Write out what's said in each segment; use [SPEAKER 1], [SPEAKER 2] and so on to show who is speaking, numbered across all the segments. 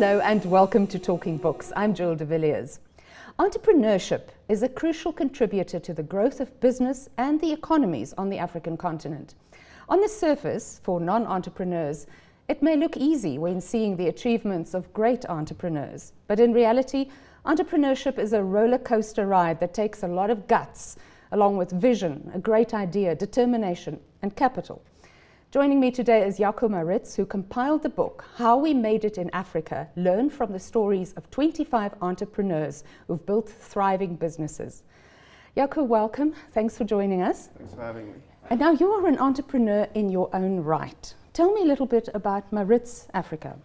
[SPEAKER 1] Hello and welcome to Talking Books. I'm Jill de Villiers. Entrepreneurship is a crucial contributor to the growth of business and the economies on the African continent. On the surface, for non-entrepreneurs, it may look easy when seeing the achievements of great entrepreneurs. But in reality, entrepreneurship is a roller coaster ride that takes a lot of guts, along with vision, a great idea, determination, and capital. Joining me today is Jaco Maritz, who compiled the book, How We Made It in Africa, Learn from the Stories of 25 Entrepreneurs Who've Built Thriving Businesses. Jaco, welcome. Thanks for joining us.
[SPEAKER 2] Thanks for having me.
[SPEAKER 1] And now you are an entrepreneur in your own right. Tell me a little bit about Maritz Africa.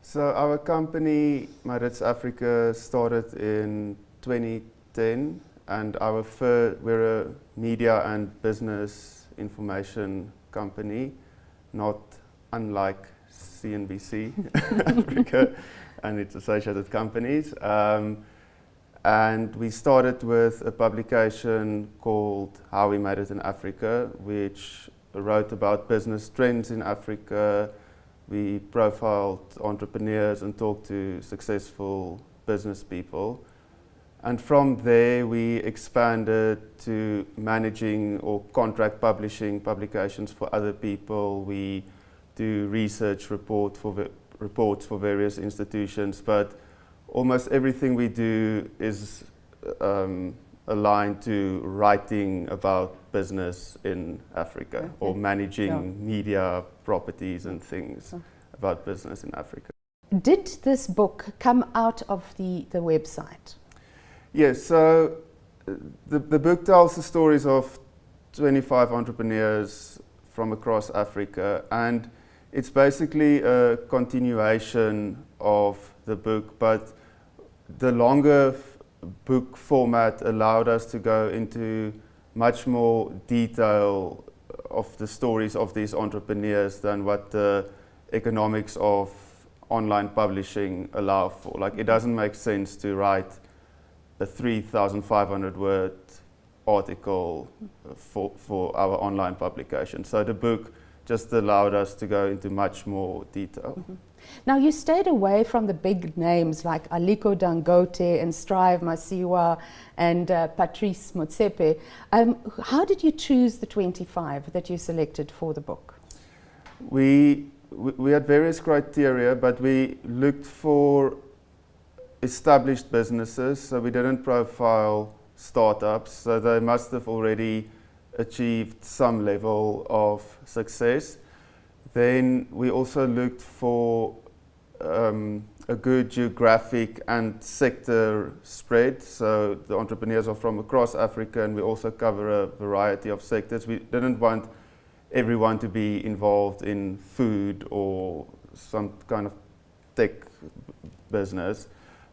[SPEAKER 2] So our company, Maritz Africa, started in 2010, and we're a media and business information company, not unlike CNBC Africa and its associated companies. And we started with a publication called How We Made It in Africa, which wrote about business trends in Africa. We profiled entrepreneurs and talked to successful business people. And from there, we expanded to managing or contract publishing publications for other people. We do research reports for various institutions, but almost everything we do is aligned to writing about business in Africa or managing media properties and things about business in Africa.
[SPEAKER 1] Did this book come out of the website?
[SPEAKER 2] Yes, so the book tells the stories of 25 entrepreneurs from across Africa, and it's basically a continuation of the book, but the longer book format allowed us to go into much more detail of the stories of these entrepreneurs than what the economics of online publishing allow for. Like, it doesn't make sense to write a 3,500 word article for our online publication. So the book just allowed us to go into much more detail.
[SPEAKER 1] Mm-hmm. Now, you stayed away from the big names like Aliko Dangote and Strive Masiwa and Patrice Motsepe. How did you choose the 25 that you selected for the book?
[SPEAKER 2] We had various criteria, but we looked for established businesses, so we didn't profile startups, so they must have already achieved some level of success. Then we also looked for a good geographic and sector spread, so the entrepreneurs are from across Africa and we also cover a variety of sectors. We didn't want everyone to be involved in food or some kind of tech business.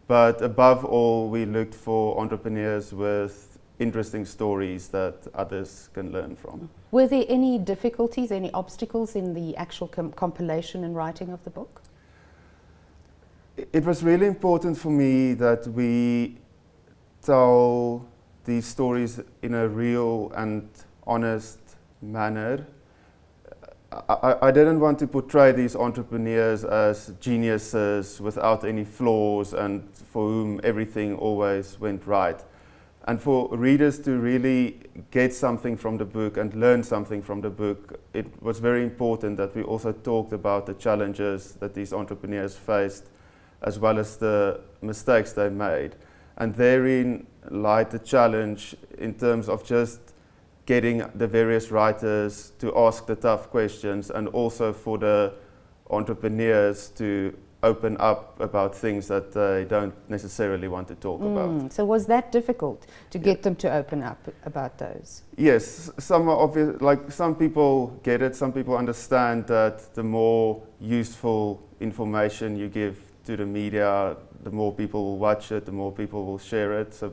[SPEAKER 2] But above all, we looked for entrepreneurs with interesting stories that others can learn from.
[SPEAKER 1] Were there any difficulties, any obstacles in the actual compilation and writing of the book?
[SPEAKER 2] It was really important for me that we tell these stories in a real and honest manner. I didn't want to portray these entrepreneurs as geniuses without any flaws and for whom everything always went right. And for readers to really get something from the book and learn something from the book, it was very important that we also talked about the challenges that these entrepreneurs faced, as well as the mistakes they made. And therein lied the challenge in terms of just getting the various writers to ask the tough questions, and also for the entrepreneurs to open up about things that they don't necessarily want to talk about.
[SPEAKER 1] So was that difficult to get them to open up about those?
[SPEAKER 2] Yes, some are obvious, like some people get it, some people understand that the more useful information you give to the media, the more people will watch it, the more people will share it. So,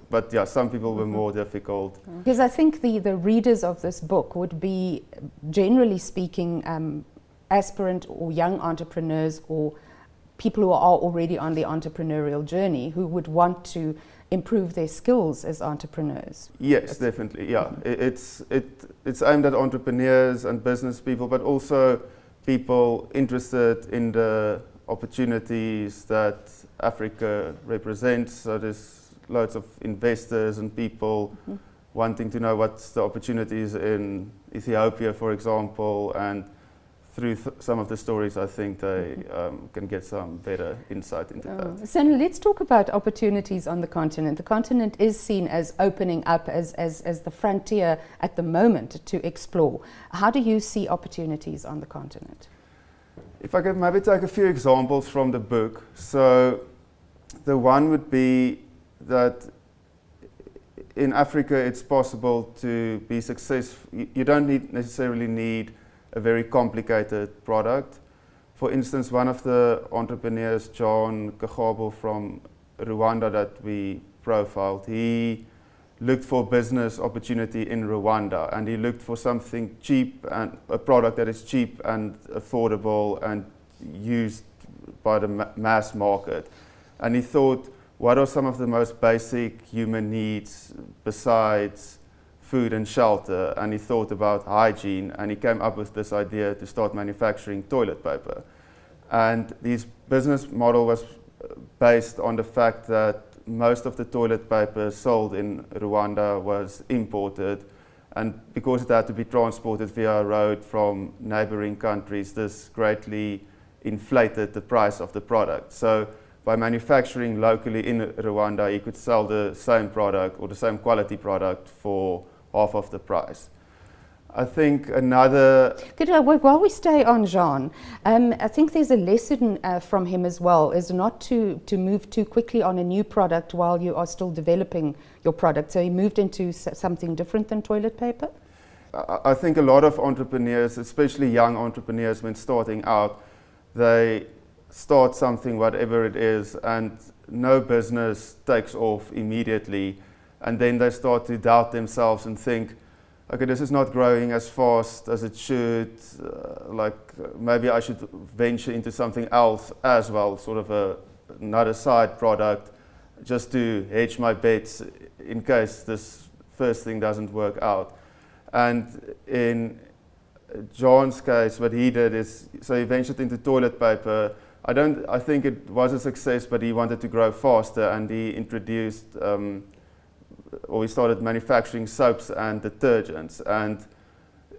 [SPEAKER 2] but yeah, some people were more difficult.
[SPEAKER 1] Because I think the readers of this book would be, generally speaking, aspirant or young entrepreneurs or people who are already on the entrepreneurial journey who would want to improve their skills as entrepreneurs.
[SPEAKER 2] Yes, definitely, yeah. It's aimed at entrepreneurs and business people, but also people interested in the opportunities that Africa represents. So there's loads of investors and people wanting to know what's the opportunities in Ethiopia, for example, and through some of the stories, I think they can get some better insight into that.
[SPEAKER 1] So let's talk about opportunities on the continent. The continent is seen as opening up as the frontier at the moment to explore. How do you see opportunities on the continent?
[SPEAKER 2] If I could maybe take a few examples from the book. So the one would be that in Africa it's possible to be successful. You don't necessarily need a very complicated product. For instance, one of the entrepreneurs, Jaco from Rwanda that we profiled, he looked for business opportunity in Rwanda, and he looked for something cheap and a product that is cheap and affordable and used by the mass market. And he thought, what are some of the most basic human needs besides food and shelter? And he thought about hygiene, and he came up with this idea to start manufacturing toilet paper. And his business model was based on the fact that most of the toilet paper sold in Rwanda was imported, and because it had to be transported via road from neighboring countries, this greatly inflated the price of the product. So by manufacturing locally in Rwanda, he could sell the same product or the same quality product for half of the price. I think another...
[SPEAKER 1] Good, while we stay on Jean, I think there's a lesson from him as well, is not to move too quickly on a new product while you are still developing your product. So he moved into something different than toilet paper?
[SPEAKER 2] I think a lot of entrepreneurs, especially young entrepreneurs, when starting out, they start something, whatever it is, and no business takes off immediately. And then they start to doubt themselves and think, okay, this is not growing as fast as it should, maybe I should venture into something else as well, sort of another side product, just to hedge my bets in case this first thing doesn't work out. And in John's case, what he did is, so he ventured into toilet paper. I think it was a success, but he wanted to grow faster, and he introduced or we started manufacturing soaps and detergents, and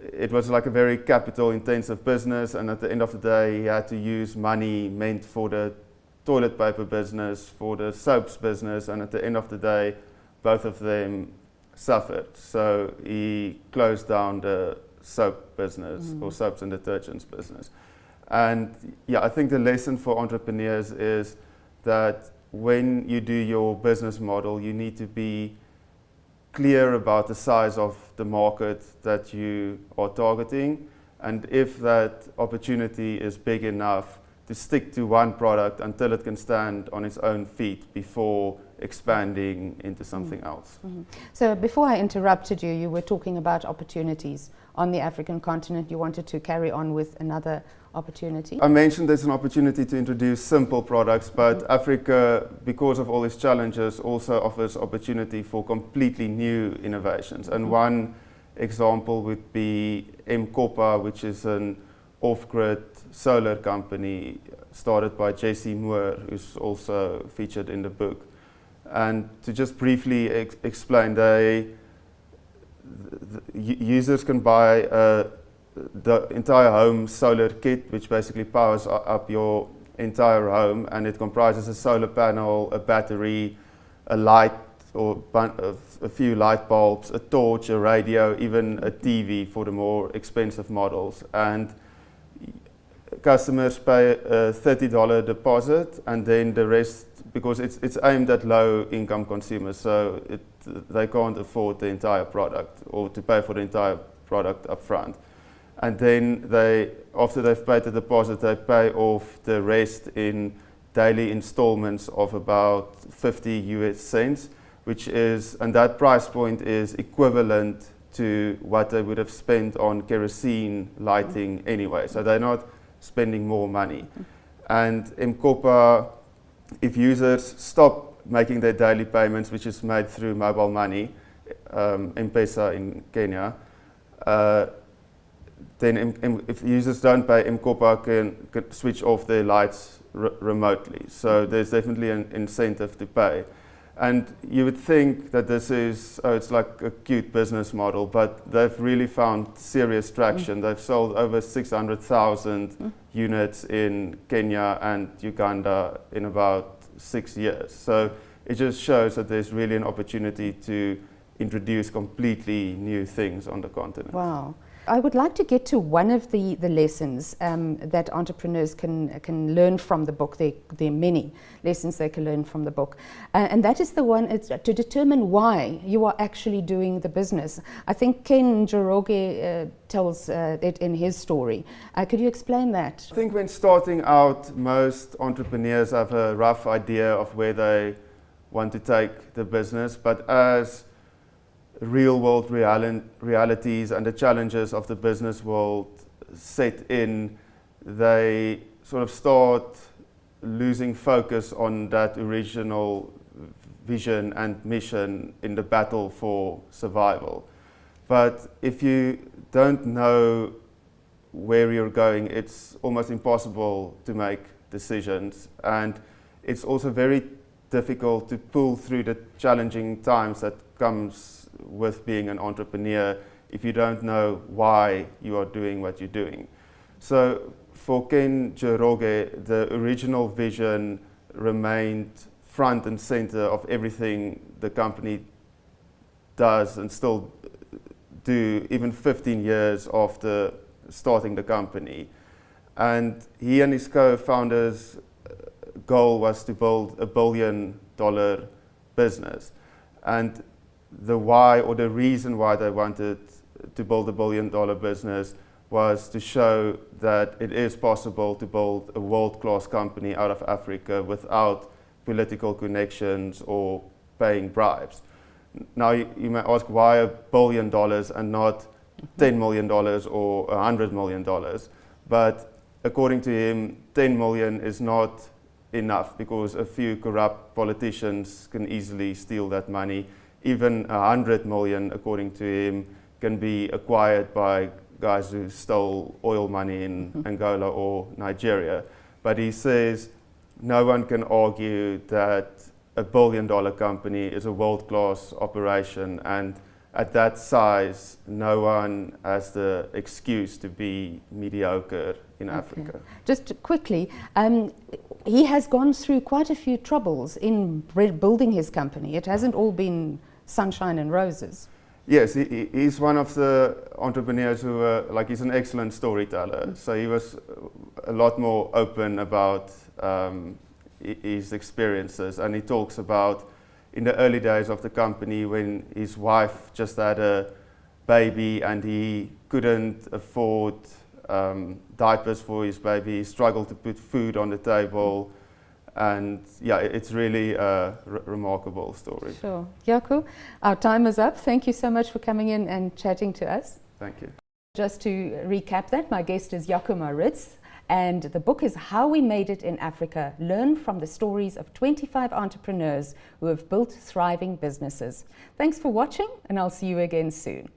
[SPEAKER 2] it was like a very capital intensive business, and at the end of the day he had to use money meant for the toilet paper business, for the soaps business, and at the end of the day both of them suffered. So he closed down the soap business or soaps and detergents business. And yeah, I think the lesson for entrepreneurs is that when you do your business model, you need to be clear about the size of the market that you are targeting, and if that opportunity is big enough, to stick to one product until it can stand on its own feet before expanding into something else.
[SPEAKER 1] So before I interrupted you, you were talking about opportunities on the African continent. You wanted to carry on with another opportunity?
[SPEAKER 2] I mentioned there's an opportunity to introduce simple products, but Africa, because of all its challenges, also offers opportunity for completely new innovations. And one example would be M-Kopa, which is an off-grid solar company started by J.C. Moore, who's also featured in the book. And to just briefly explain, users can buy the entire home solar kit, which basically powers up your entire home, and it comprises a solar panel, a battery, a light, or a few light bulbs, a torch, a radio, even a TV for the more expensive models. And customers pay a $30 deposit, and then the rest, because it's aimed at low-income consumers, so they can't afford the entire product or to pay for the entire product up front. And then after they've paid the deposit, they pay off the rest in daily installments of about 50 US cents, and that price point is equivalent to what they would have spent on kerosene lighting anyway. So they're not spending more money. And M-Kopa, if users stop making their daily payments, which is made through mobile money, M-Pesa in Kenya, then if users don't pay, M-Kopa can switch off their lights remotely. So there's definitely an incentive to pay. And you would think that this is, it's like a cute business model, but they've really found serious traction. They've sold over 600,000 units in Kenya and Uganda in about 6 years. So it just shows that there's really an opportunity to introduce completely new things on the continent.
[SPEAKER 1] Wow. I would like to get to one of the lessons that entrepreneurs can learn from the book. There are many lessons they can learn from the book. And that is the one, it's to determine why you are actually doing the business. I think Ken Jaco tells it in his story. Could you explain that?
[SPEAKER 2] I think when starting out, most entrepreneurs have a rough idea of where they want to take the business, but as real-world realities and the challenges of the business world set in, they sort of start losing focus on that original vision and mission in the battle for survival. But if you don't know where you're going, it's almost impossible to make decisions, and it's also very difficult to pull through the challenging times that comes with being an entrepreneur if you don't know why you are doing what you're doing. So for Ken Jaco, the original vision remained front and center of everything the company does and still do, even 15 years after starting the company. And he and his co-founders' goal was to build $1 billion business. And the why, or the reason why they wanted to build $1 billion business, was to show that it is possible to build a world-class company out of Africa without political connections or paying bribes. Now you may ask, why $1 billion and not $10 million or $100 million? But according to him, 10 million is not enough, because a few corrupt politicians can easily steal that money. Even 100 million, according to him, can be acquired by guys who stole oil money in Angola or Nigeria. But he says no one can argue that $1 billion company is a world-class operation, and at that size, no one has the excuse to be mediocre in Africa.
[SPEAKER 1] Just quickly, he has gone through quite a few troubles in building his company. It hasn't all been sunshine and roses.
[SPEAKER 2] Yes, he's one of the entrepreneurs who, he's an excellent storyteller. So he was a lot more open about his experiences, and he talks about in the early days of the company when his wife just had a baby and he couldn't afford diapers for his baby. He struggled to put food on the table. And yeah, it's really a remarkable story.
[SPEAKER 1] Sure. Jaco, our time is up. Thank you so much for coming in and chatting to us.
[SPEAKER 2] Thank you.
[SPEAKER 1] Just to recap that, my guest is Jaco Maritz, and the book is How We Made It in Africa. Learn from the stories of 25 entrepreneurs who have built thriving businesses. Thanks for watching, and I'll see you again soon.